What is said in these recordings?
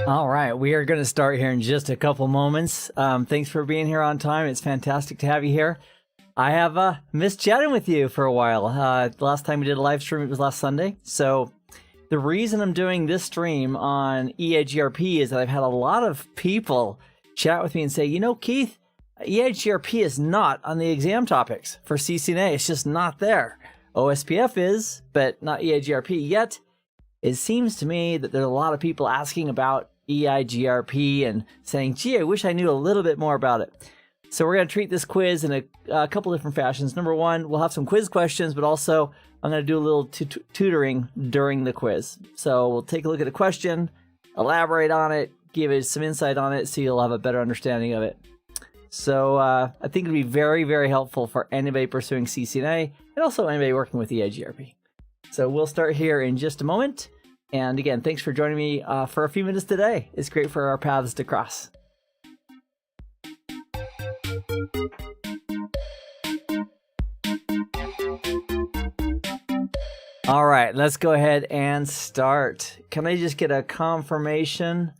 All right, we are going to start here in just a couple moments. Thanks for being here on time. It's fantastic to have you here. I have missed chatting with you for a while. The last time we did a live stream, it was last Sunday. So the reason I'm doing this stream on Eigrp is that I've had a lot of people chat with me and say, you know, Keith, Eigrp is not on the exam topics for CCNA. It's just not there. OSPF is, but not Eigrp yet. It seems to me that there's a lot of people asking about Eigrp and saying, gee, I wish I knew a little bit more about it. So we're going to treat this quiz in a couple different fashions. Number one, we'll have some quiz questions, but also I'm going to do a little tutoring during the quiz. So we'll take a look at a question, elaborate on it, give it some insight on it, so you'll have a better understanding of it. So I think it'd be very, very helpful for anybody pursuing CCNA and also anybody working with Eigrp. So we'll start here in just a moment. And again, thanks for joining me for a few minutes today. It's great for our paths to cross. All right, let's go ahead and start. Can I just get a confirmation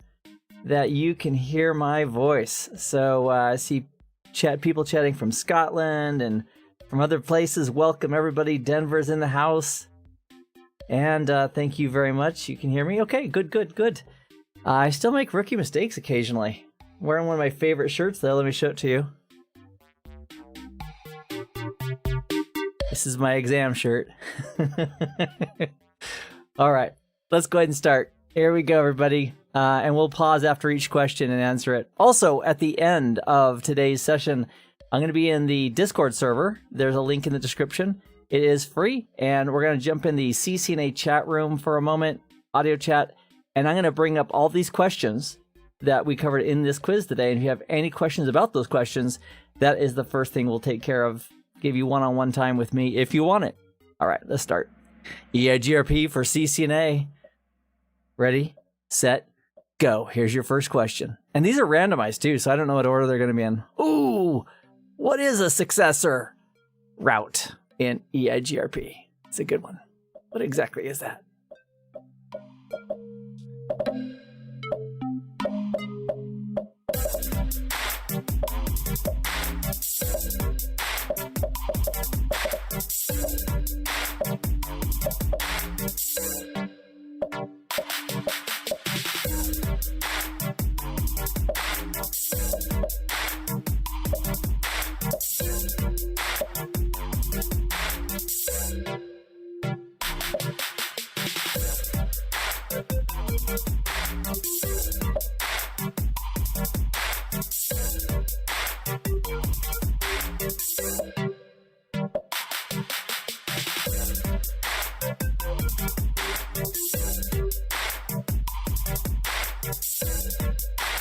that you can hear my voice? So I see people chatting from Scotland and from other places. Welcome, everybody. Denver's in the house. And thank you very much. You can hear me? Okay, good. I still make rookie mistakes occasionally. I'm wearing one of my favorite shirts, though. Let me show it to you. This is my exam shirt. All right, let's go ahead and start. Here we go, everybody. And we'll pause after each question and answer it. Also, at the end of today's session, I'm going to be in the Discord server. There's a link in the description. It is free, and we're going to jump in the CCNA chat room for a moment, audio chat, and I'm going to bring up all these questions that we covered in this quiz today. And if you have any questions about those questions, that is the first thing we'll take care of. Give you one-on-one time with me if you want it. All right, let's start. Eigrp for CCNA. Ready, set, go. Here's your first question. And these are randomized too, so I don't know what order they're going to be in. Ooh, what is a successor route in Eigrp? It's a good one. What exactly is that?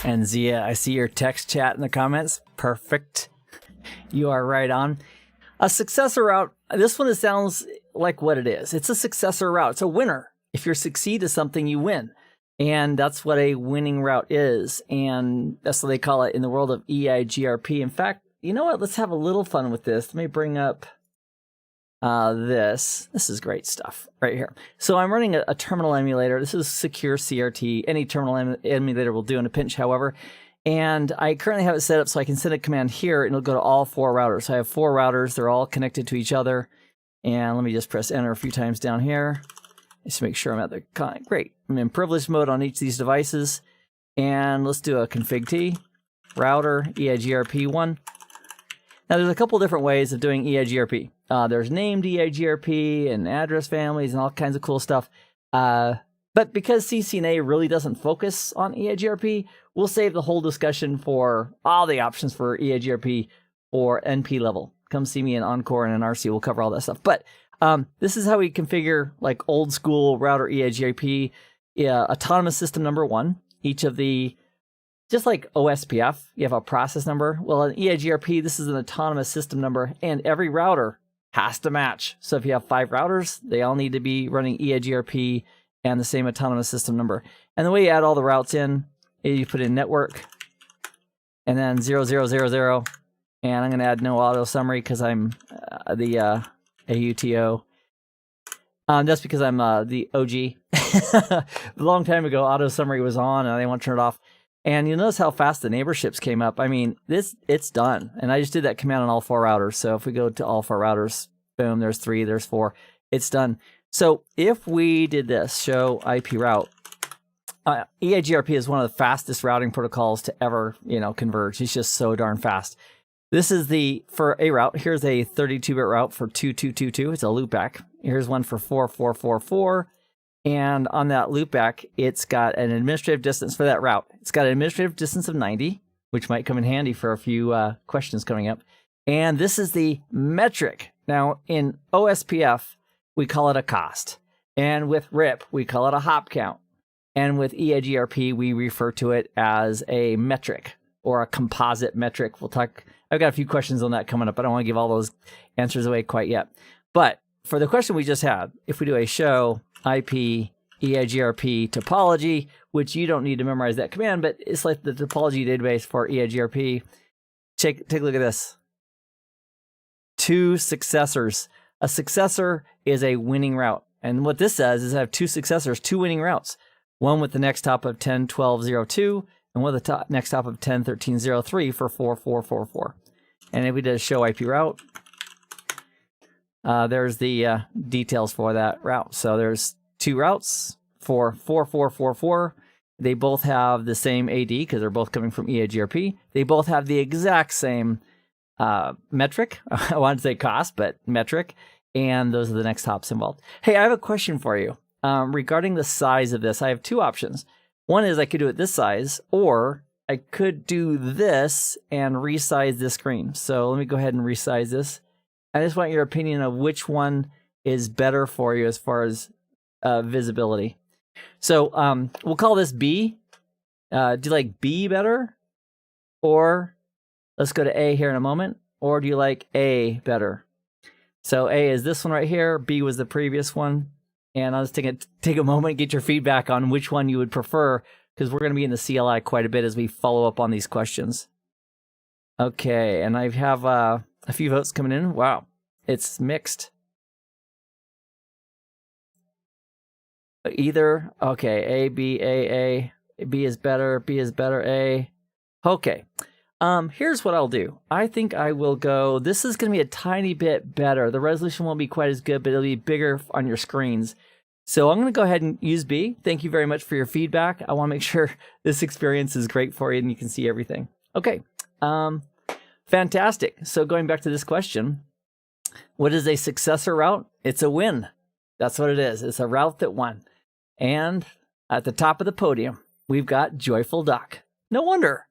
And Zia, I see your text chat in the comments. Perfect. You are right on. A successor route. This one sounds like what it is. It's a successor route. It's a winner. If you succeed at something, you win. And that's what a winning route is. And that's what they call it in the world of Eigrp. In fact, you know what? Let's have a little fun with this. Let me bring up this. This is great stuff right here. So I'm running a terminal emulator. This is secure CRT. Any terminal emulator will do in a pinch, however. And I currently have it set up so I can send a command here and it'll go to all four routers. So I have four routers. They're all connected to each other. And let me just press enter a few times down here. Just to make sure I'm at the great. I'm in privileged mode on each of these devices. And let's do a config T, router, Eigrp1. Now there's a couple different ways of doing Eigrp. There's named Eigrp and address families and all kinds of cool stuff. But because CCNA really doesn't focus on Eigrp, we'll save the whole discussion for all the options for Eigrp or NP level. Come see me in Encore and in RC. We'll cover all that stuff. But this is how we configure like old school router Eigrp. Autonomous system number one. Each of the, just like OSPF, you have a process number. Well, in Eigrp, this is an autonomous system number, and every router has to match. So if you have 5 routers, they all need to be running Eigrp and the same autonomous system number. And the way you add all the routes in is you put in network and then 0000. And I'm going to add no auto summary because I'm the AUTO. That's because I'm the OG. A long time ago, auto summary was on, and I didn't want to turn it off. And you'll notice how fast the neighborships came up. I mean, it's done. And I just did that command on all 4 routers. So if we go to all 4 routers, boom, there's 3, there's 4. It's done. So if we did this, show IP route, Eigrp is one of the fastest routing protocols to ever, converge. It's just so darn fast. This is for a route. Here's a 32-bit route for 2222. It's a loopback. Here's one for 4444. And on that loopback, it's got an administrative distance for that route. It's got an administrative distance of 90, which might come in handy for a few questions coming up. And this is the metric. Now, in OSPF, we call it a cost. And with RIP, we call it a hop count. And with Eigrp, we refer to it as a metric or a composite metric. I've got a few questions on that coming up. I don't want to give all those answers away quite yet. But for the question we just had, if we do a show IP Eigrp topology, which you don't need to memorize that command, but it's like the topology database for Eigrp. Take a look at this. 2 successors. A successor is a winning route. And what this says is I have 2 successors, 2 winning routes. One with the next hop of 101202 and one with the next hop of 101303 for 4444. And if we did a show IP route, there's the details for that route. So there's 2 routes for 4444. They both have the same AD because they're both coming from Eigrp. They both have the exact same metric. I wanted to say cost, but metric. And those are the next hops involved. Hey, I have a question for you. Regarding the size of this, I have 2 options. One is I could do it this size, or I could do this and resize this screen. So let me go ahead and resize this. I just want your opinion of which one is better for you as far as visibility. So we'll call this B. Do you like B better? Or let's go to A here in a moment. Or do you like A better? So A is this one right here. B was the previous one. And I'll just take a moment and get your feedback on which one you would prefer, because we're going to be in the CLI quite a bit as we follow up on these questions. Okay, and I have a few votes coming in. Wow, it's mixed. Either, okay, A, B, A, B is better, A. Okay, here's what I'll do. I think I will go, this is going to be a tiny bit better. The resolution won't be quite as good, but it'll be bigger on your screens. So I'm going to go ahead and use B. Thank you very much for your feedback. I want to make sure this experience is great for you and you can see everything. Okay, fantastic. So going back to this question, what is a successor route? It's a win. That's what it is. It's a route that won. And at the top of the podium, we've got Joyful Duck. No wonder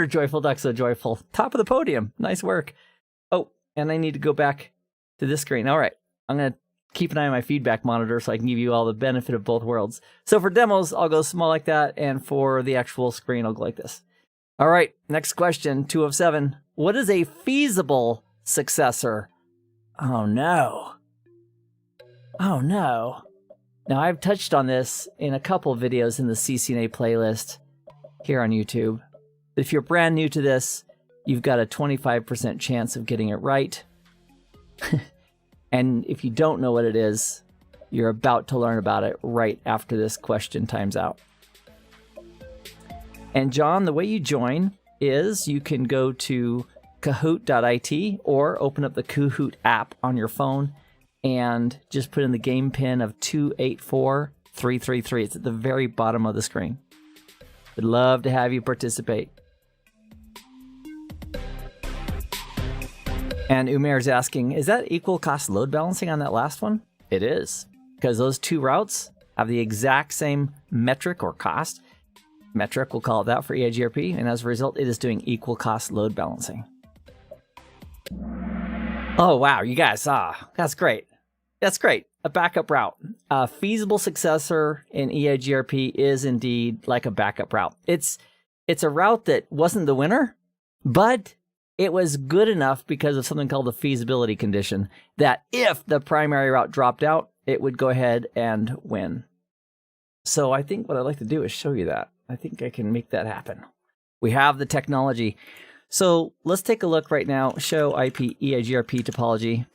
Joyful Duck's so joyful. Top of the podium. Nice work. Oh, and I need to go back to this screen. All right. I'm going to keep an eye on my feedback monitor so I can give you all the benefit of both worlds. So for demos, I'll go small like that. And for the actual screen, I'll go like this. All right. Next question, 2 of 7. What is a feasible successor? Oh, no. Oh, no. Now, I've touched on this in a couple of videos in the CCNA playlist here on YouTube. If you're brand new to this, you've got a 25% chance of getting it right. And if you don't know what it is, you're about to learn about it right after this question times out. And John, the way you join is you can go to kahoot.it or open up the Kahoot app on your phone and just put in the game pin of 284333. It's at the very bottom of the screen. We'd love to have you participate. And Umair's asking, is that equal cost load balancing on that last one? It is, because those 2 routes have the exact same metric or cost. Metric, we'll call it that for Eigrp, and as a result, it is doing equal cost load balancing. Oh, wow, you guys, that's great. That's great. A backup route. A feasible successor in Eigrp is indeed like a backup route. It's a route that wasn't the winner, but it was good enough because of something called the feasibility condition that if the primary route dropped out, it would go ahead and win. So I think what I'd like to do is show you that. I think I can make that happen. We have the technology. So let's take a look right now, show IP Eigrp topology,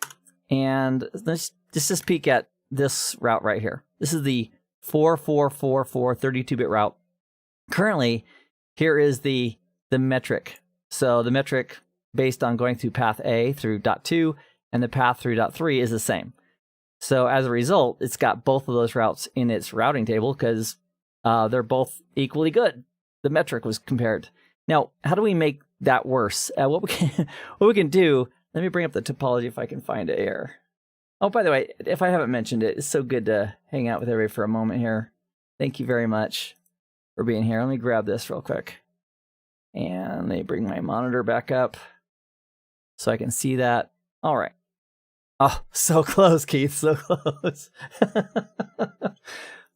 and let's just peek at this route right here. This is the 4444 32-bit route. Currently, here is the metric. So the metric based on going through path A through dot 2 and the path through dot 3 is the same. So as a result, it's got both of those routes in its routing table because they're both equally good. The metric was compared. Now, how do we make that worse? What we can do, let me bring up the topology if I can find it here. Oh, by the way, if I haven't mentioned it, it's so good to hang out with everybody for a moment here. Thank you very much for being here. Let me grab this real quick. And let me bring my monitor back up so I can see that. All right. Oh, so close, Keith, so close.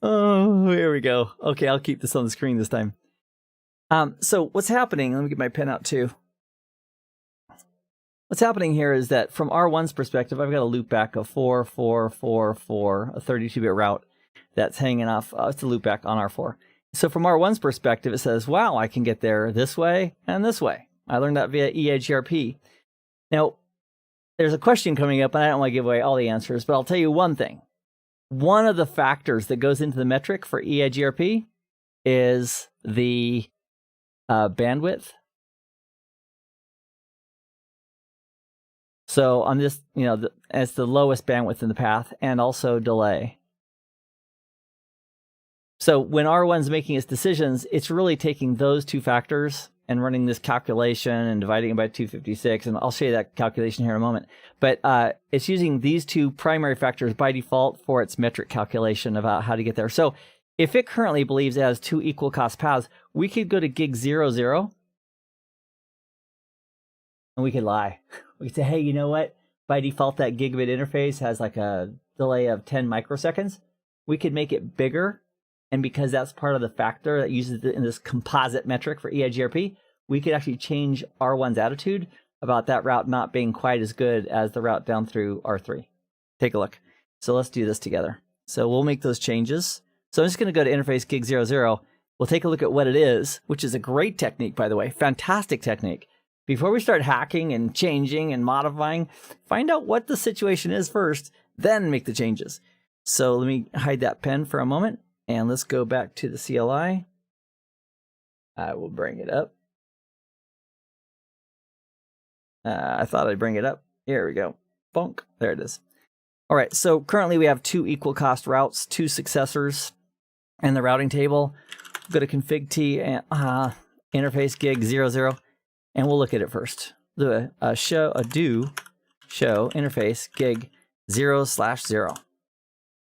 Oh, here we go. Okay, I'll keep this on the screen this time. So what's happening, let me get my pen out too. What's happening here is that from R1's perspective, I've got a loop back of 4, 4, 4, 4, a 32-bit route that's hanging off. It's a loop back on R4. So from R1's perspective, it says, wow, I can get there this way and this way. I learned that via Eigrp. Now, there's a question coming up, and I don't want to give away all the answers, but I'll tell you one thing. One of the factors that goes into the metric for Eigrp is the bandwidth. So on this, it's the lowest bandwidth in the path, and also delay. So when R1's making its decisions, it's really taking those two factors and running this calculation and dividing it by 256, and I'll show you that calculation here in a moment. But it's using these two primary factors by default for its metric calculation about how to get there. So if it currently believes it has two equal cost paths, we could go to gig 00, and we could lie. We could say, hey, you know what? By default, that gigabit interface has like a delay of 10 microseconds. We could make it bigger. And because that's part of the factor that uses it in this composite metric for Eigrp, we could actually change R1's attitude about that route not being quite as good as the route down through R3. Take a look. So let's do this together. So we'll make those changes. So I'm just going to go to interface gig 00. We'll take a look at what it is, which is a great technique, by the way. Fantastic technique. Before we start hacking and changing and modifying, find out what the situation is first, then make the changes. So let me hide that pen for a moment. And let's go back to the CLI. I will bring it up. I thought I'd bring it up. Here we go. Bonk. There it is. All right, so currently we have two equal cost routes, two successors in the routing table. Go to config T and interface gig 00, and we'll look at it first. Do a show interface gig 0/0.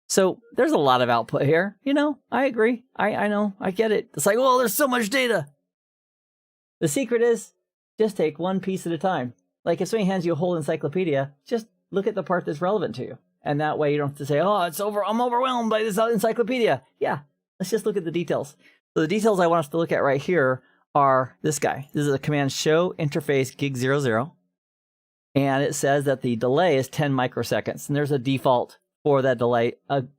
So there's a lot of output here. I agree. I know. I get it. It's like, well, there's so much data. The secret is just take one piece at a time. Like if somebody hands you a whole encyclopedia, just look at the part that's relevant to you. And that way you don't have to say, oh, I'm overwhelmed by this encyclopedia. Yeah, let's just look at the details. So the details I want us to look at right here are this guy. This is a command show interface gig 00. And it says that the delay is 10 microseconds. And there's a default for that delay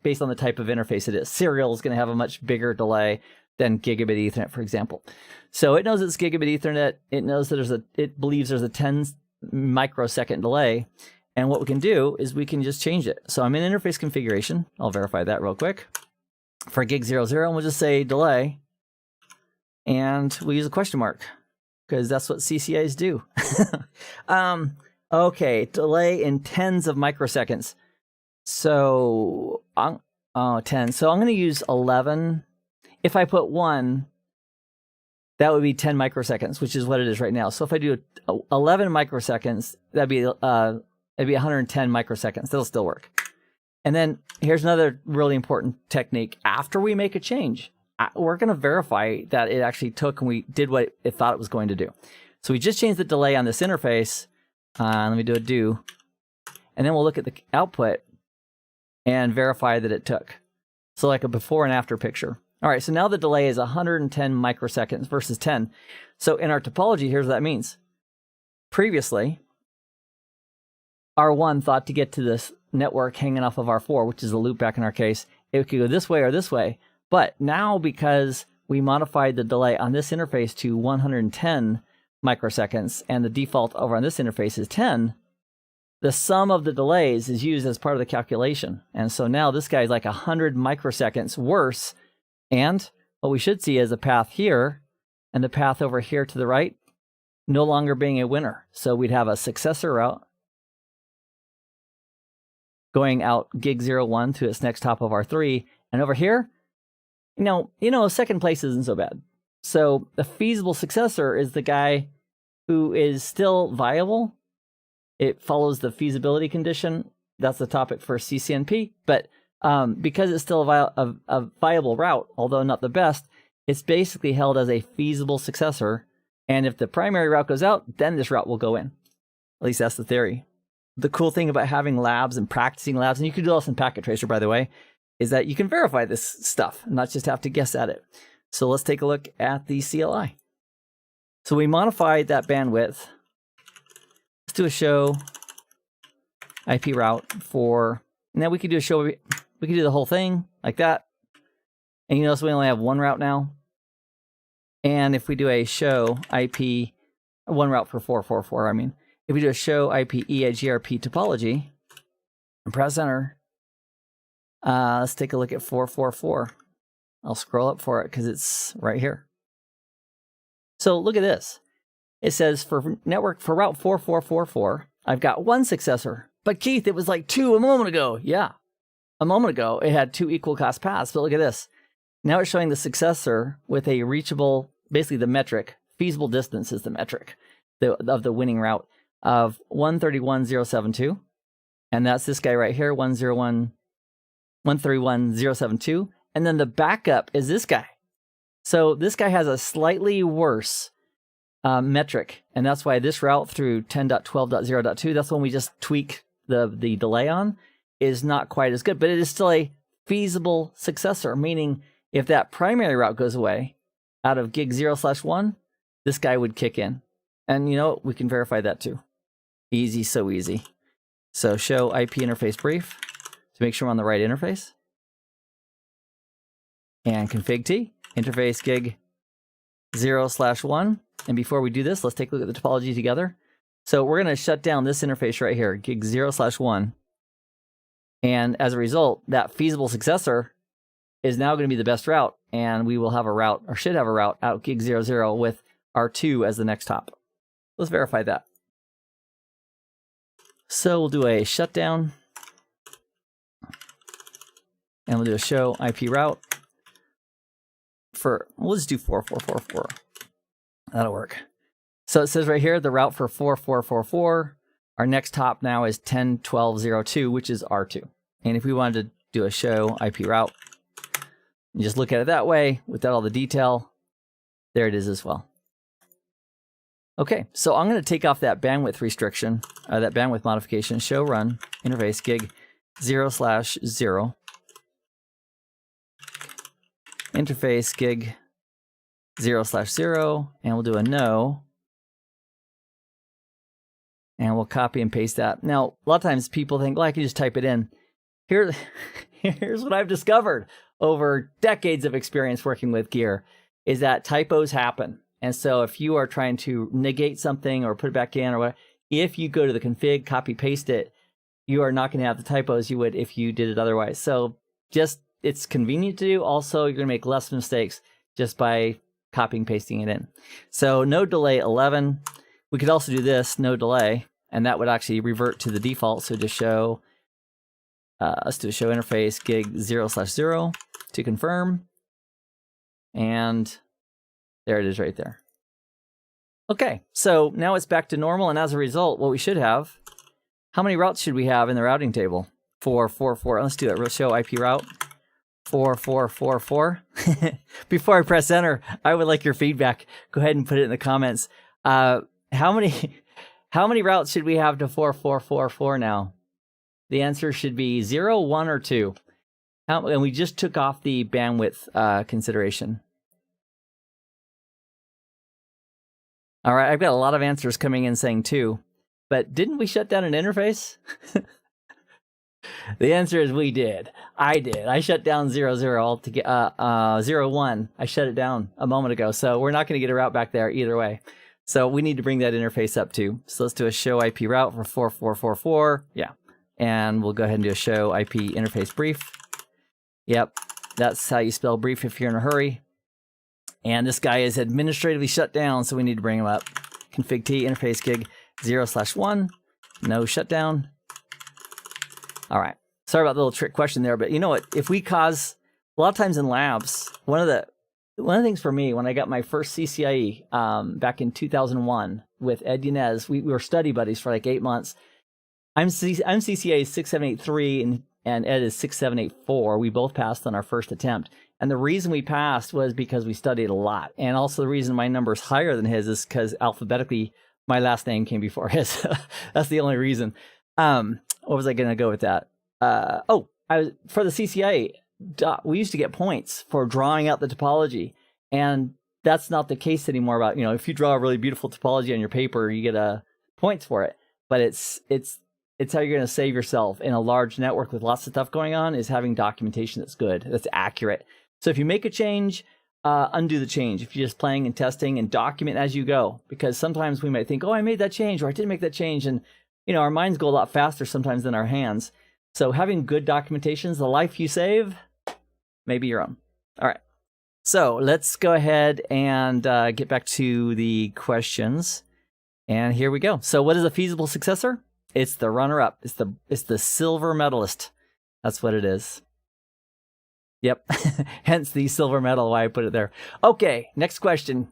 based on the type of interface it is. Serial is going to have a much bigger delay than gigabit Ethernet, for example. So it knows it's gigabit Ethernet. It knows that it believes there's a 10 microsecond delay. And what we can do is we can just change it. So I'm in interface configuration. I'll verify that real quick. For gig 00, and we'll just say delay. And we'll use a question mark because that's what CCIEs do. Okay, delay in tens of microseconds. So, 10. So I'm going to use 11. If I put 1, that would be 10 microseconds, which is what it is right now. So if I do 11 microseconds, that'd be 110 microseconds. That'll still work. And then here's another really important technique. After we make a change, we're going to verify that it actually took and we did what it thought it was going to do. So we just changed the delay on this interface. Let me do a do. And then we'll look at the output and verify that it took. So like a before and after picture. All right, so now the delay is 110 microseconds versus 10. So in our topology, here's what that means. Previously, R1 thought to get to this network hanging off of R4, which is a loopback in our case, it could go this way or this way. But now because we modified the delay on this interface to 110 microseconds and the default over on this interface is 10, the sum of the delays is used as part of the calculation. And so now this guy is like 100 microseconds worse. And what we should see is a path here and the path over here to the right no longer being a winner. So we'd have a successor route going out gig 01 to its next top of R3. And over here, second place isn't so bad. So the feasible successor is the guy who is still viable. It follows the feasibility condition. That's the topic for CCNP. But because it's still a viable route, although not the best, it's basically held as a feasible successor. And if the primary route goes out, then this route will go in. At least that's the theory. The cool thing about having labs and practicing labs, and you can do this in Packet Tracer, by the way, is that you can verify this stuff and not just have to guess at it. So let's take a look at the CLI. So we modified that bandwidth. Let's do a show IP route for, now we could do a show, we could do the whole thing like that. And you notice we only have one route now. And if we do a show IP, one route for 444, I mean, if we do a show IP Eigrp topology and press enter, let's take a look at 444. I'll scroll up for it because it's right here. So look at this. It says for route 4444, I've got one successor. But Keith, it was like 2 a moment ago. Yeah, a moment ago it had 2 equal cost paths. But look at this. Now it's showing the successor with a reachable, basically the metric, feasible distance is the metric of the winning route of 131.072. And that's this guy right here, 131.072. And then the backup is this guy. So this guy has a slightly worse metric. And that's why this route through 10.12.0.2, that's when we just tweak the delay on, is not quite as good. But it is still a feasible successor, meaning if that primary route goes away out of gig 0/1, this guy would kick in. And we can verify that too. Easy, so easy. So show IP interface brief to make sure we're on the right interface. And config T, interface gig 0/1. And before we do this, let's take a look at the topology together. So we're going to shut down this interface right here, gig 0/1. And as a result, that feasible successor is now going to be the best route. And we will have a route, or should have a route, out gig 00 with R2 as the next hop. Let's verify that. So we'll do a shutdown. And we'll do a show IP route for, we'll just do 4444. That'll work. So it says right here, the route for 4444, our next hop now is 10.12.02, which is R2. And if we wanted to do a show IP route, and just look at it that way, without all the detail, there it is as well. Okay, so I'm going to take off that bandwidth restriction, that bandwidth modification, show run, interface gig 0/0, interface gig 0/0, and we'll do a no. And we'll copy and paste that. Now, a lot of times people think, well, I can just type it in. Here's what I've discovered over decades of experience working with gear, is that typos happen. And so if you are trying to negate something or put it back in or whatever, if you go to the config, copy, paste it, you are not going to have the typos you would if you did it otherwise. So just, it's convenient to do. Also, you're going to make less mistakes just by copying, pasting it in. So no delay 11. We could also do this, no delay, and that would actually revert to the default. So just show, let's do a show interface gig 0/0 to confirm. And there it is right there. Okay, so now it's back to normal, and as a result, what we should have, how many routes should we have in the routing table? 444, let's do it, we'll show IP route, 4444. Before I press enter, I would like your feedback. Go ahead and put it in the comments. How many routes should we have to 4444 now? The answer should be 0, 1, or 2. And we just took off the bandwidth consideration. All right, I've got a lot of answers coming in saying 2, but didn't we shut down an interface? The answer is we did. I did. I shut down 00 altogether. 01. I shut it down a moment ago, so we're not going to get a route back there either way. So we need to bring that interface up too. So let's do a show IP route for 4444. Yeah. And we'll go ahead and do a show IP interface brief. Yep. That's how you spell brief if you're in a hurry. And this guy is administratively shut down, so we need to bring him up. Config T interface gig 0/1. No shutdown. All right. Sorry about the little trick question there, but you know what? If we cause, a lot of times in labs, one of the things for me, when I got my first CCIE back in 2001 with Ed Yanez, we were study buddies for like 8 months. I'm CCIE 6783 and Ed is 6784. We both passed on our first attempt. And the reason we passed was because we studied a lot. And also the reason my number is higher than his is because alphabetically, my last name came before his. That's the only reason. What was I going to go with that? For the CCIE, we used to get points for drawing out the topology. And that's not the case anymore about, if you draw a really beautiful topology on your paper, you get points for it. But it's how you're going to save yourself in a large network with lots of stuff going on is having documentation that's good, that's accurate. So if you make a change, undo the change. If you're just playing and testing and document as you go, because sometimes we might think, oh, I made that change or I didn't make that change. And, our minds go a lot faster sometimes than our hands. So having good documentation is the life you save, maybe your own. All right. So let's go ahead and get back to the questions. And here we go. So what is a feasible successor? It's the runner-up. It's the silver medalist. That's what it is. Yep. Hence the silver medal, why I put it there. Okay, next question.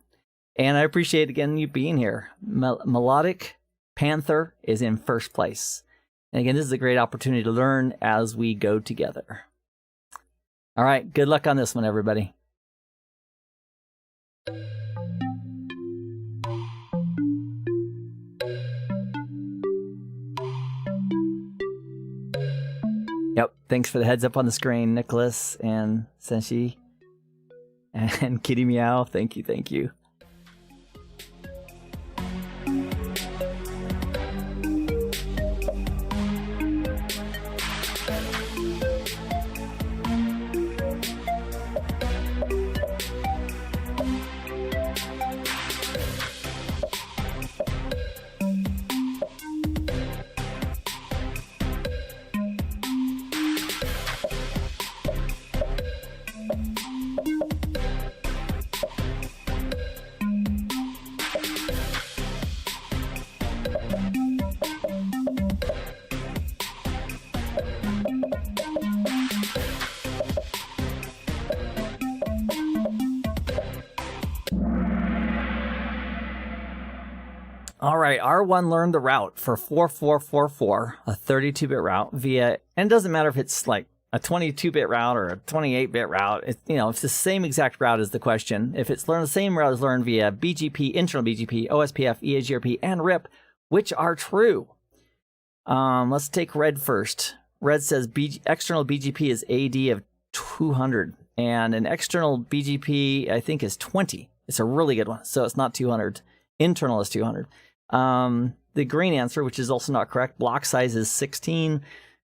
And I appreciate, again, you being here. Melodic Panther is in first place. And again, this is a great opportunity to learn as we go together. All right, good luck on this one, everybody. Yep, thanks for the heads up on the screen, Nicholas and Senshi and Kitty Meow. Thank you. All right, R1 learned the route for 4444, a 32-bit route via, and it doesn't matter if it's like a 22-bit route or a 28-bit route. It's the same exact route as the question. If it's the same route as learned via BGP, internal BGP, OSPF, EAGRP, and RIP, which are true. Let's take red first. Red says external BGP is AD of 200, and an external BGP, I think, is 20. It's a really good one, so it's not 200. Internal is 200. The green answer, which is also not correct, block size is 16.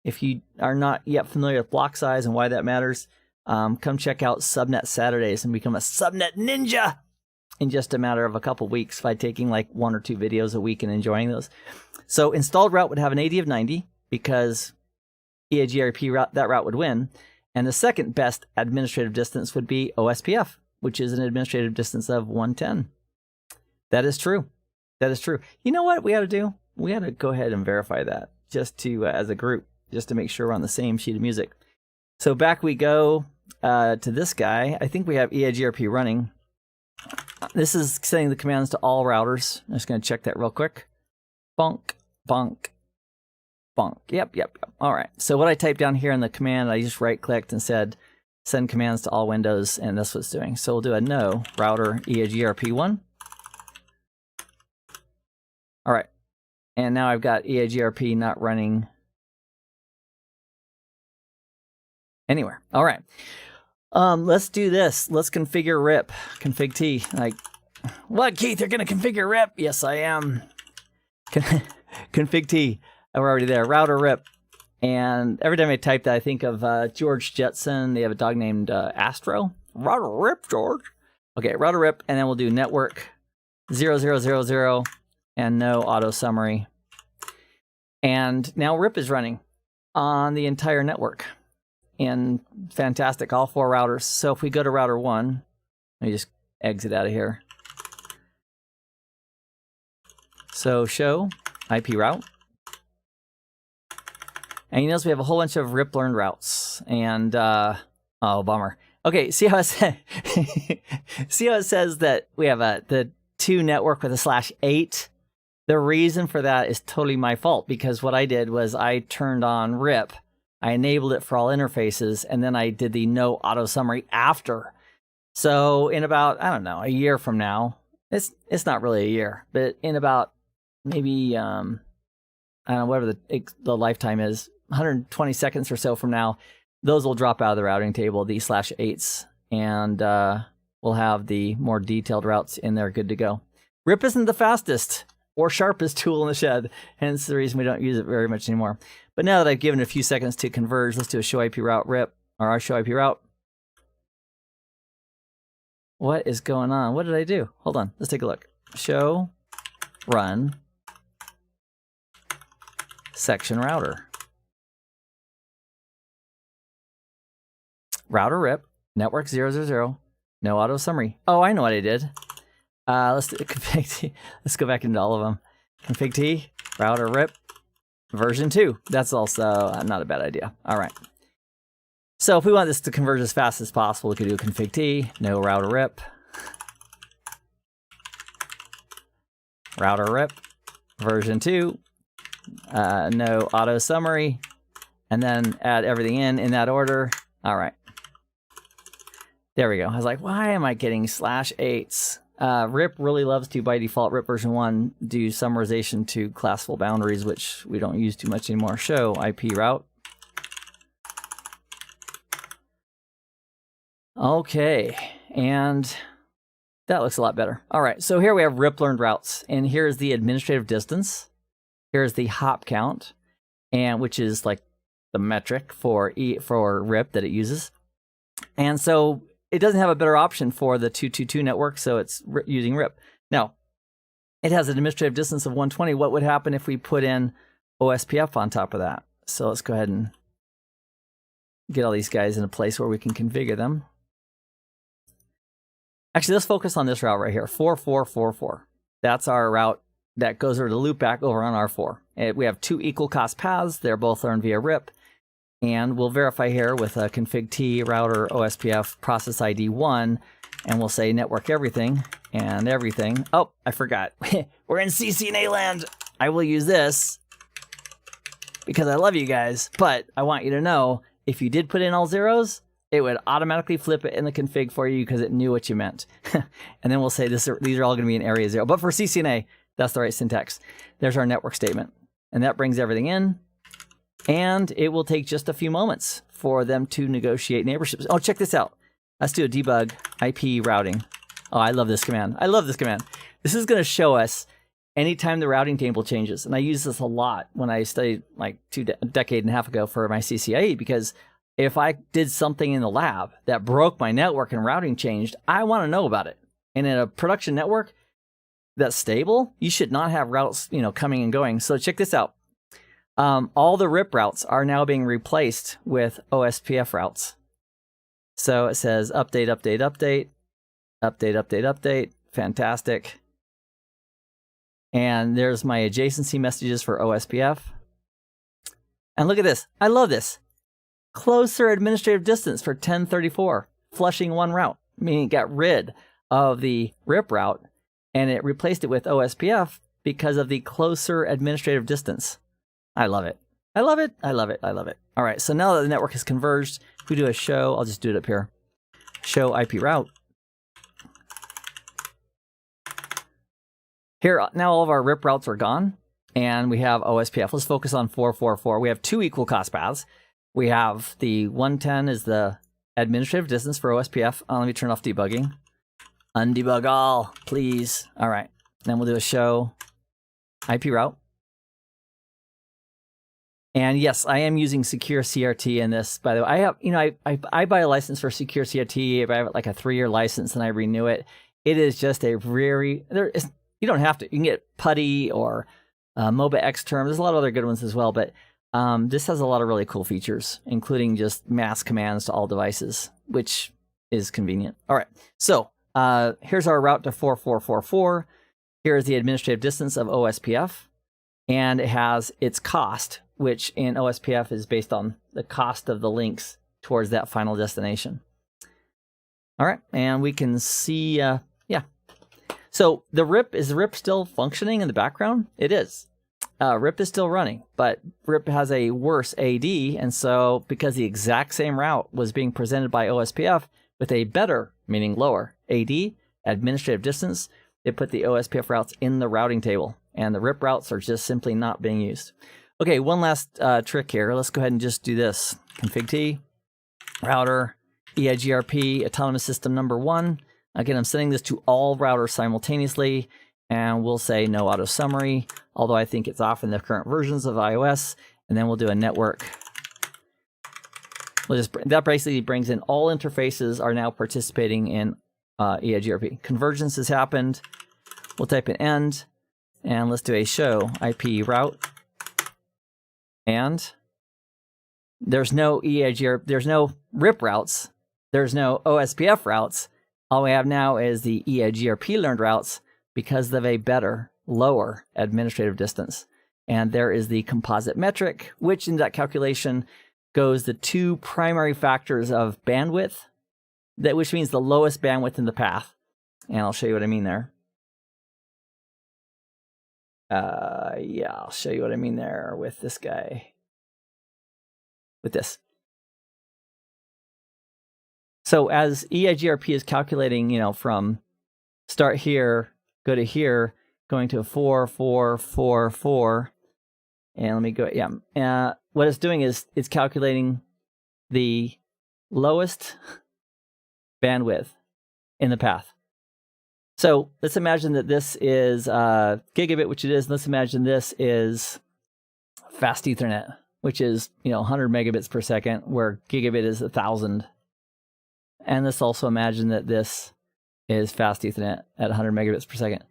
If you are not yet familiar with block size and why that matters, come check out Subnet Saturdays and become a Subnet ninja in just a matter of a couple weeks by taking like 1 or 2 videos a week and enjoying those. So installed route would have an AD of 90 because EAGRP route, that route would win. And the second best administrative distance would be OSPF, which is an administrative distance of 110. That is true. That is true. You know what we got to do? We got to go ahead and verify that just to, as a group, just to make sure we're on the same sheet of music. So back we go to this guy. I think we have EAGRP running. This is sending the commands to all routers. I'm just going to check that real quick. Bonk, bonk, bonk. Yep. All right. So what I typed down here in the command, I just right-clicked and said, send commands to all windows, and that's what it's doing. So we'll do a no router EAGRP1. All right, and now I've got EAGRP not running anywhere. All right, let's do this. Let's configure RIP, config T. Like, what, Keith, you're gonna configure RIP? Yes, I am. Config T, we're already there, router RIP. And every time I type that, I think of George Jetson. They have a dog named Astro. Router RIP, George. Okay, router RIP, and then we'll do network 0000 and no auto summary. And now RIP is running on the entire network. And fantastic, all 4 routers. So if we go to router 1, let me just exit out of here. So show IP route. And you notice we have a whole bunch of RIP learned routes. And, oh, bummer. Okay, see how it says, see how it says that we have the 2 network with a /8? The reason for that is totally my fault, because what I did was I turned on RIP, I enabled it for all interfaces, and then I did the no auto summary after. So in about, I don't know, a year from now, it's not really a year, but in about maybe, I don't know, whatever the lifetime is, 120 seconds or so from now, those will drop out of the routing table, the /8s, and we'll have the more detailed routes in there good to go. RIP isn't the fastest or sharpest tool in the shed, hence the reason we don't use it very much anymore. But now that I've given it a few seconds to converge, let's do a show IP route RIP, or our show IP route. What is going on? What did I do? Hold on, let's take a look. Show, run, section router. Router RIP, network 000, no auto summary. Oh, I know what I did. Let's do config T. Let's go back into all of them. Config T, router RIP, version 2. That's also not a bad idea. All right. So if we want this to converge as fast as possible, we could do config T, no router RIP, router RIP, version 2, no auto summary, and then add everything in that order. All right. There we go. I was like, why am I getting /8s? RIP really loves to, by default, RIP version 1, do summarization to classful boundaries, which we don't use too much anymore. Show IP route. Okay, and that looks a lot better. All right, so here we have RIP learned routes, and here's the administrative distance. Here's the hop count, and which is like the metric for RIP that it uses. And so it doesn't have a better option for the 222 network, so it's using RIP. Now, it has an administrative distance of 120. What would happen if we put in OSPF on top of that? So let's go ahead and get all these guys in a place where we can configure them. Actually, let's focus on this route right here, 4444. That's our route that goes over the loop back over on R4. We have 2 equal cost paths. They're both learned via RIP. And we'll verify here with a config T router OSPF process ID 1, and we'll say network everything and everything. Oh, I forgot. We're in CCNA land. I will use this because I love you guys, but I want you to know if you did put in all zeros, it would automatically flip it in the config for you because it knew what you meant. And then we'll say these are all going to be in area 0. But for CCNA, that's the right syntax. There's our network statement. And that brings everything in. And it will take just a few moments for them to negotiate neighborships. Oh, check this out. Let's do a debug IP routing. Oh, I love this command. I love this command. This is going to show us anytime the routing table changes. And I use this a lot when I studied like a decade and a half ago for my CCIE, because if I did something in the lab that broke my network and routing changed, I want to know about it. And in a production network that's stable, you should not have routes, coming and going. So check this out. All the RIP routes are now being replaced with OSPF routes. So it says update, update, update, update, update, update. Fantastic. And there's my adjacency messages for OSPF. And look at this. I love this. Closer administrative distance for 1034, flushing one route, meaning it got rid of the RIP route and it replaced it with OSPF because of the closer administrative distance. I love it. I love it. I love it. I love it. All right, so now that the network is converged, if we do a show, I'll just do it up here. Show IP route. Here, now all of our RIP routes are gone, and we have OSPF. Let's focus on 444. We have 2 equal cost paths. We have the 110 is the administrative distance for OSPF. Let me turn off debugging. Undebug all, please. All right, then we'll do a show IP route. And yes, I am using Secure CRT in this. By the way, I have, I buy a license for Secure CRT. If I have like a 3-year license and I renew it, It is just a you don't have to. You can get PuTTY or MOBA Xterm. There's a lot of other good ones as well, but this has a lot of really cool features, including just mass commands to all devices, which is convenient. All right, so here's our route to 4444. Here is the administrative distance of OSPF, and it has its cost, which in OSPF is based on the cost of the links towards that final destination. All right, and we can see, So is the RIP still functioning in the background? It is. RIP is still running, but RIP has a worse AD, and so because the exact same route was being presented by OSPF with a better, meaning lower, AD, administrative distance, it put the OSPF routes in the routing table, and the RIP routes are just simply not being used. Okay, one last trick here. Let's go ahead and just do this. Config T, router, Eigrp, autonomous system number 1. Again, I'm sending this to all routers simultaneously, and we'll say no auto summary, although I think it's off in the current versions of iOS, and then we'll do a network. That basically brings in all interfaces are now participating in Eigrp. Convergence has happened. We'll type in end, and let's do a show IP route. And there's no there's no RIP routes. There's no OSPF routes. All we have now is the Eigrp learned routes because of a better, lower administrative distance. And there is the composite metric, which in that calculation goes the two primary factors of bandwidth, which means the lowest bandwidth in the path. And I'll show you what I mean there. I'll show you what I mean there with this guy. With this. So as Eigrp is calculating, from start here, go to here, going to 4, 4, 4, 4, and let me go, what it's doing is it's calculating the lowest bandwidth in the path. So let's imagine that this is gigabit, which it is. Let's imagine this is fast Ethernet, which is 100 megabits per second, where gigabit is 1,000. And let's also imagine that this is fast Ethernet at 100 megabits per second.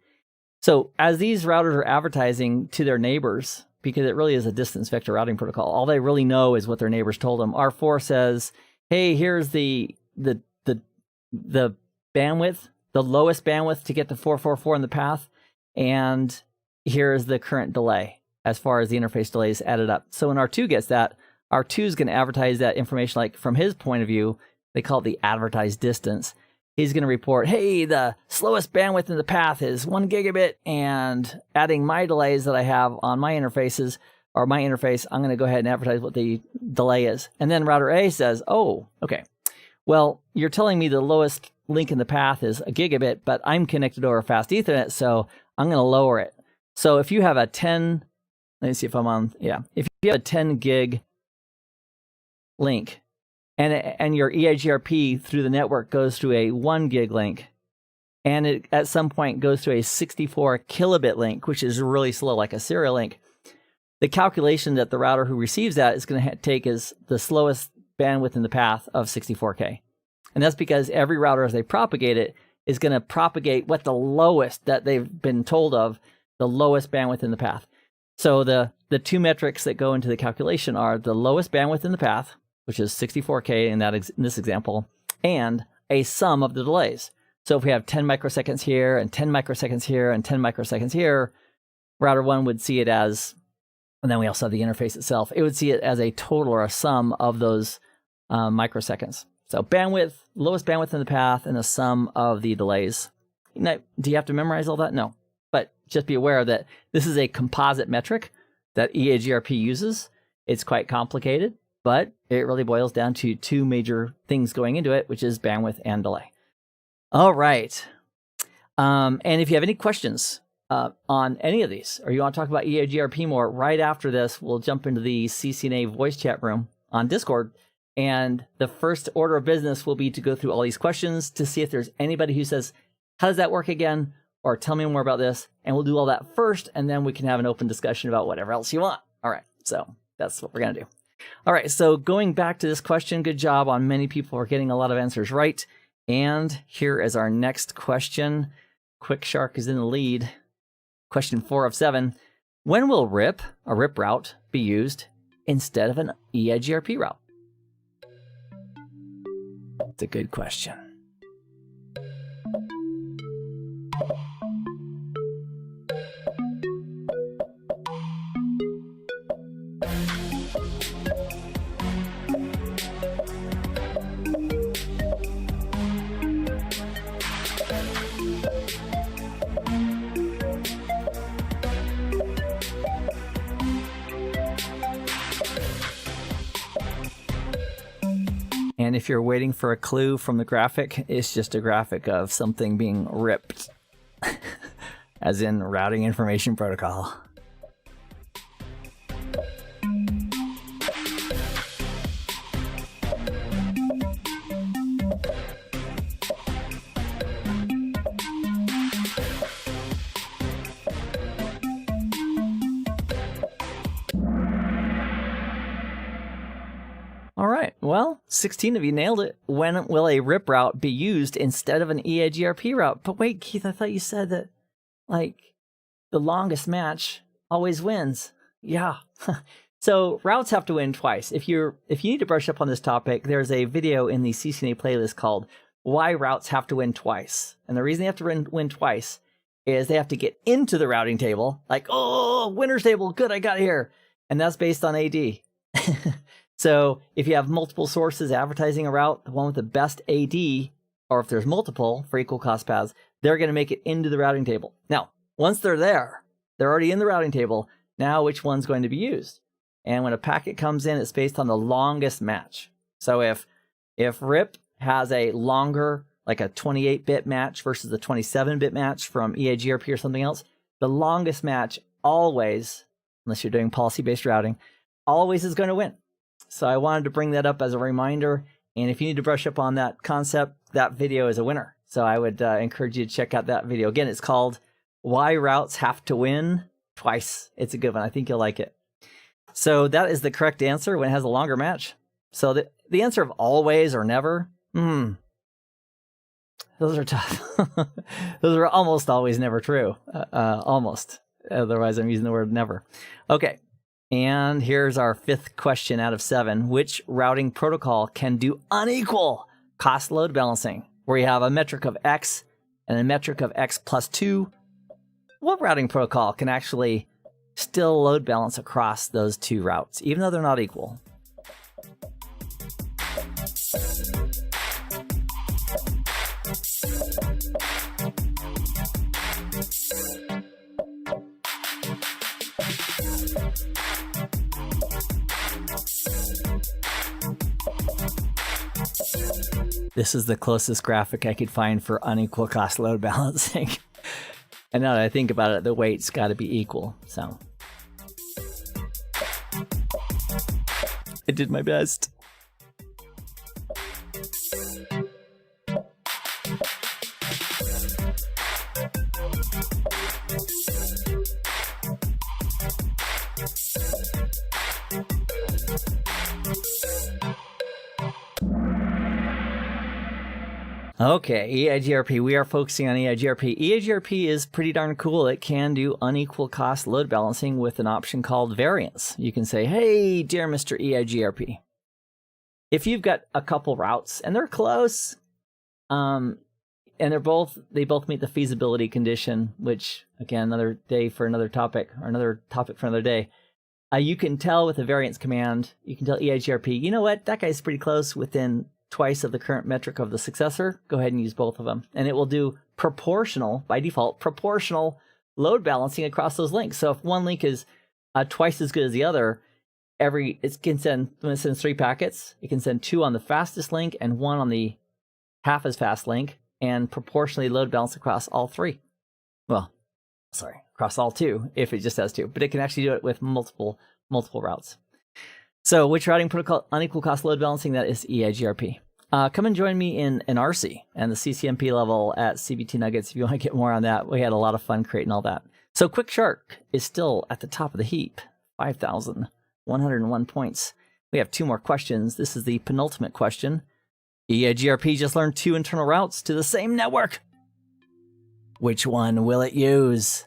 So as these routers are advertising to their neighbors, because it really is a distance vector routing protocol, all they really know is what their neighbors told them. R4 says, hey, here's the bandwidth, the lowest bandwidth to get to 444 in the path, and here's the current delay as far as the interface delay is added up. So when R2 gets that, R2 is going to advertise that information, like from his point of view, they call it the advertised distance. He's going to report, hey, the slowest bandwidth in the path is 1 gigabit, and adding my delays that I have on my interfaces, or my interface, I'm going to go ahead and advertise what the delay is. And then router A says, oh, okay, well, you're telling me the lowest link in the path is a gigabit, but I'm connected over fast Ethernet, so I'm going to lower it. So if you have a 10, let me see if I'm on, if you have a 10 gig link, and your Eigrp through the network goes to a 1 gig link, and it at some point goes to a 64 kilobit link, which is really slow, like a serial link, the calculation that the router who receives that is going to take is the slowest bandwidth in the path of 64K. And that's because every router, as they propagate it, is going to propagate what the lowest that they've been told of, the lowest bandwidth in the path. So the two metrics that go into the calculation are the lowest bandwidth in the path, which is 64K in this example, and a sum of the delays. So if we have 10 microseconds here, and 10 microseconds here, and 10 microseconds here, router 1 would see it as, and then we also have the interface itself, it would see it as a total or a sum of those microseconds. So bandwidth, lowest bandwidth in the path, and the sum of the delays. Now, do you have to memorize all that? No. But just be aware that this is a composite metric that Eigrp uses. It's quite complicated, but it really boils down to two major things going into it, which is bandwidth and delay. All right. And if you have any questions on any of these, or you want to talk about Eigrp more, right after this, we'll jump into the CCNA voice chat room on Discord. And the first order of business will be to go through all these questions to see if there's anybody who says, how does that work again? Or tell me more about this. And we'll do all that first, and then we can have an open discussion about whatever else you want. All right. So that's what we're going to do. All right, so going back to this question, good job on many people are getting a lot of answers right. And here is our next question. Quick Shark is in the lead. Question 4 of 7. When will RIP, a RIP route, be used instead of an Eigrp route? It's a good question. And if you're waiting for a clue from the graphic, it's just a graphic of something being ripped, as in routing information protocol. All right, well, 16 of you nailed it. When will a RIP route be used instead of an Eigrp route? But wait, Keith, I thought you said that, like, the longest match always wins. Yeah. So routes have to win twice. If you need to brush up on this topic, there's a video in the CCNA playlist called Why Routes Have to Win Twice. And the reason they have to win twice is they have to get into the routing table. Like, oh, winner's table, good, I got here. And that's based on AD. So if you have multiple sources advertising a route, the one with the best AD, or if there's multiple for equal cost paths, they're going to make it into the routing table. Now, once they're there, they're already in the routing table. Now, which one's going to be used? And when a packet comes in, it's based on the longest match. So if RIP has a longer, like a 28-bit match versus a 27-bit match from Eigrp or something else, the longest match always, unless you're doing policy-based routing, always is going to win. So I wanted to bring that up as a reminder. And if you need to brush up on that concept, that video is a winner. So I would encourage you to check out that video. Again, it's called Why Routes Have to Win Twice. It's a good one. I think you'll like it. So that is the correct answer when it has a longer match. So the answer of always or never, those are tough. Those are almost always never true. Almost. Otherwise, I'm using the word never. Okay. And here's our 5th question out of 7. Which routing protocol can do unequal cost load balancing, where you have a metric of X and a metric of X plus 2? What routing protocol can actually still load balance across those two routes, even though they're not equal? This is the closest graphic I could find for unequal cost load balancing. And now that I think about it, the weight's got to be equal. So I did my best. Okay, Eigrp. We are focusing on Eigrp. Eigrp is pretty darn cool. It can do unequal cost load balancing with an option called variance. You can say, hey, dear Mr. Eigrp, if you've got a couple routes and they're close, and they both meet the feasibility condition, which, again, another day for another topic, or another topic for another day, you can tell with the variance command, you can tell Eigrp, you know what, that guy's pretty close, within twice of the current metric of the successor. Go ahead and use both of them. And it will do proportional, by default, proportional load balancing across those links. So if one link is twice as good as the other, when it sends 3 packets, it can send 2 on the fastest link and 1 on the half as fast link, and proportionally load balance across all 3. Well, sorry, across all 2 if it just has 2, but it can actually do it with multiple routes. So which routing protocol unequal cost load balancing? That is Eigrp. Come and join me in RC and the CCNP level at CBT Nuggets if you want to get more on that. We had a lot of fun creating all that. So Quick Shark is still at the top of the heap, 5,101 points. We have 2 more questions. This is the penultimate question. EIGRP just learned 2 internal routes to the same network. Which one will it use?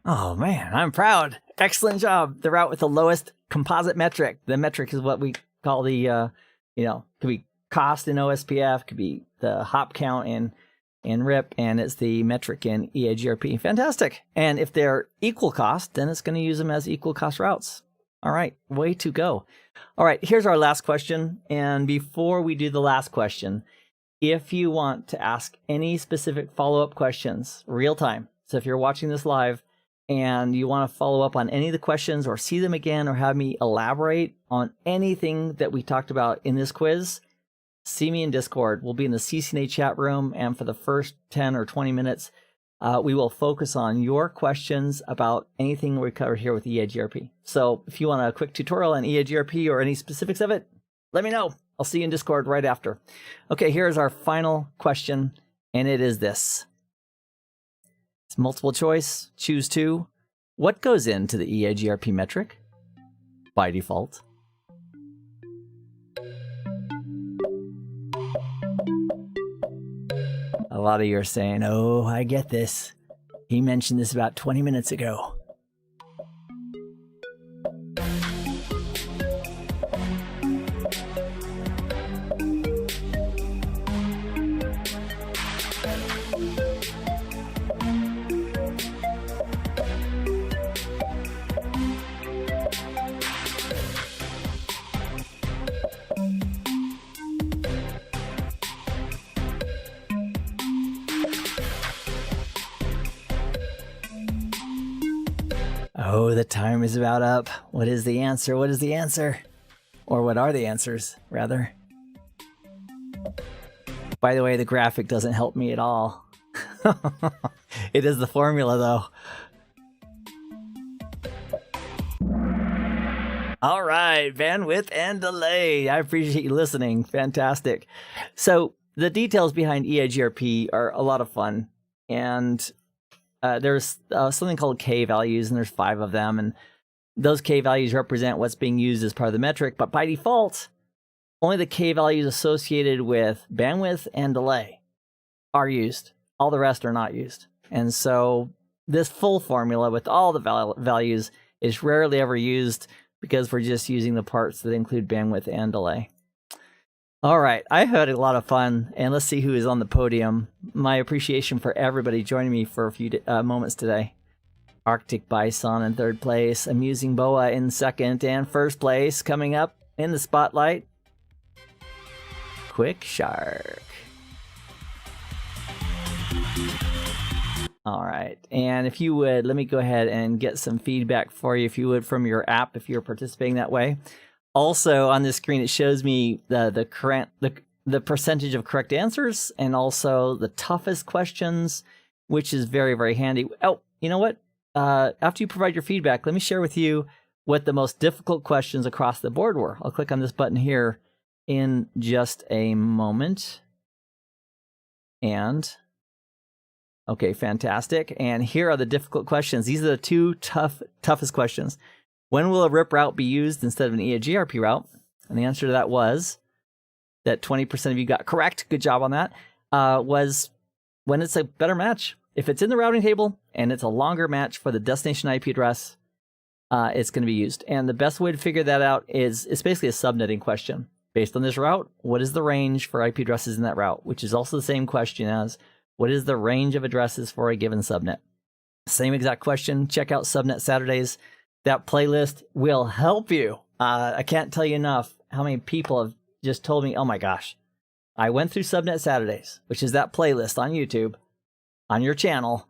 Oh man, I'm proud. Excellent job. The route with the lowest composite metric. The metric is what we call the, could be cost in OSPF, could be the hop count in RIP, and it's the metric in EIGRP. Fantastic. And if they're equal cost, then it's going to use them as equal cost routes. All right, way to go. All right, here's our last question. And before we do the last question, if you want to ask any specific follow-up questions, real time. So if you're watching this live, and you want to follow up on any of the questions or see them again or have me elaborate on anything that we talked about in this quiz, see me in Discord. We'll be in the CCNA chat room, and for the first 10 or 20 minutes, we will focus on your questions about anything we cover here with EIGRP. So if you want a quick tutorial on EIGRP or any specifics of it, let me know. I'll see you in Discord right after. Okay, here's our final question, and it is this. It's multiple choice, choose 2. What goes into the EIGRP metric by default? A lot of you are saying, oh, I get this. He mentioned this about 20 minutes ago. Oh, the time is about up. What is the answer? What is the answer? Or what are the answers, rather? By the way, the graphic doesn't help me at all. It is the formula, though. All right, bandwidth and delay. I appreciate you listening. Fantastic. So the details behind EIGRP are a lot of fun. And there's something called K values, and there's 5 of them. And those K values represent what's being used as part of the metric. But by default, only the K values associated with bandwidth and delay are used. All the rest are not used. And so this full formula with all the values is rarely ever used because we're just using the parts that include bandwidth and delay. All right, I had a lot of fun, and let's see who is on the podium. My appreciation for everybody joining me for a few moments today. Arctic Bison in 3rd place, Amusing Boa in 2nd, and 1st place coming up in the spotlight, Quick Shark. All right, and if you would, let me go ahead and get some feedback for you, if you would, from your app, if you're participating that way. Also, on this screen, it shows me the percentage of correct answers and also the toughest questions, which is very, very handy. Oh, you know what? After you provide your feedback, let me share with you what the most difficult questions across the board were. I'll click on this button here in just a moment. And, okay, fantastic. And here are the difficult questions. These are the 2 toughest questions. When will a RIP route be used instead of an EIGRP route? And the answer to that was that 20% of you got correct. Good job on that. Was when it's a better match. If it's in the routing table and it's a longer match for the destination IP address, it's going to be used. And the best way to figure that out is it's basically a subnetting question. based on this route, what is the range for IP addresses in that route? Which is also the same question as, what is the range of addresses for a given subnet? Same exact question. Check out Subnet Saturdays. That playlist will help you. I can't tell you enough how many people have just told me, oh my gosh, I went through Subnet Saturdays, which is that playlist on YouTube, on your channel,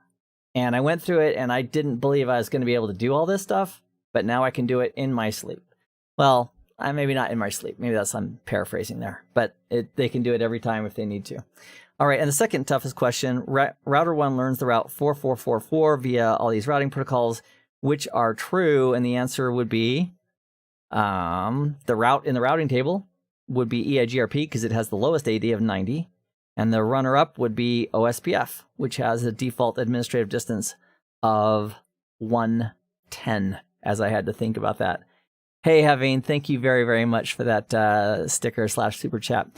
and I went through it and I didn't believe I was going to be able to do all this stuff, but now I can do it in my sleep. Well, maybe not in my sleep. Maybe I'm paraphrasing there, but they can do it every time if they need to. All right, and the second toughest question, router 1 learns the route 4444 via all these routing protocols, which are true, and the answer would be the route in the routing table would be Eigrp because it has the lowest AD of 90, and the runner-up would be OSPF, which has a default administrative distance of 110, as I had to think about that. Hey, Haveen, thank you very, very much for that sticker / super chat.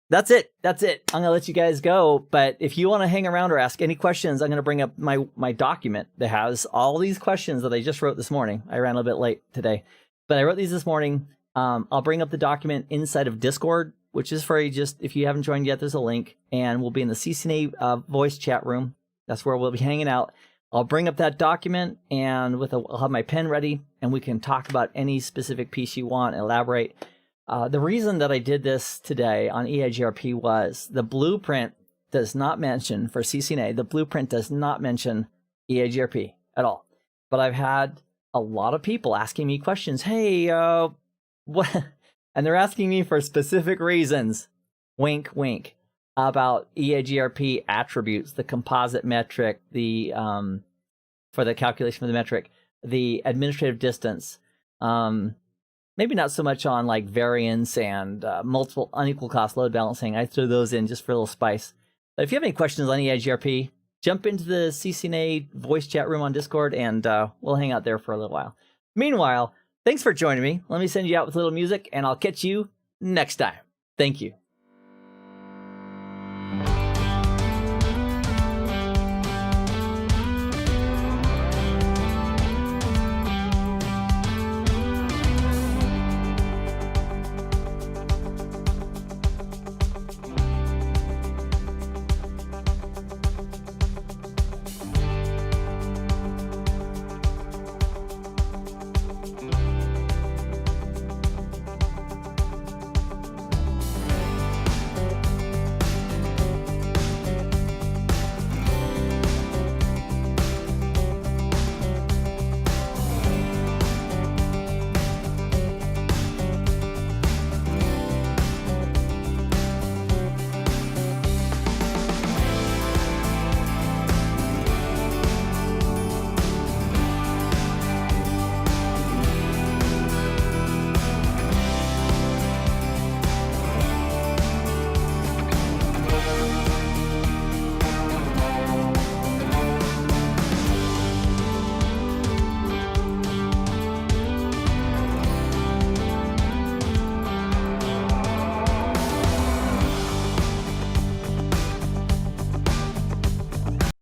That's it. I'm going to let you guys go. But if you want to hang around or ask any questions, I'm going to bring up my document that has all these questions that I just wrote this morning. I ran a little bit late today, but I wrote these this morning. I'll bring up the document inside of Discord, which is free. Just if you haven't joined yet, there's a link, and we'll be in the CCNA voice chat room. That's where we'll be hanging out. I'll bring up that document, and I'll have my pen ready, and we can talk about any specific piece you want, elaborate. The reason that I did this today on Eigrp was the blueprint does not mention, for CCNA, the blueprint does not mention Eigrp at all. But I've had a lot of people asking me questions. Hey, what? And they're asking me for specific reasons, wink, wink, about Eigrp attributes, the composite metric, the for the calculation of the metric, the administrative distance. Maybe not so much on like variance and multiple unequal cost load balancing. I threw those in just for a little spice. But if you have any questions on Eigrp, jump into the CCNA voice chat room on Discord, and we'll hang out there for a little while. Meanwhile, thanks for joining me. Let me send you out with a little music, and I'll catch you next time. Thank you.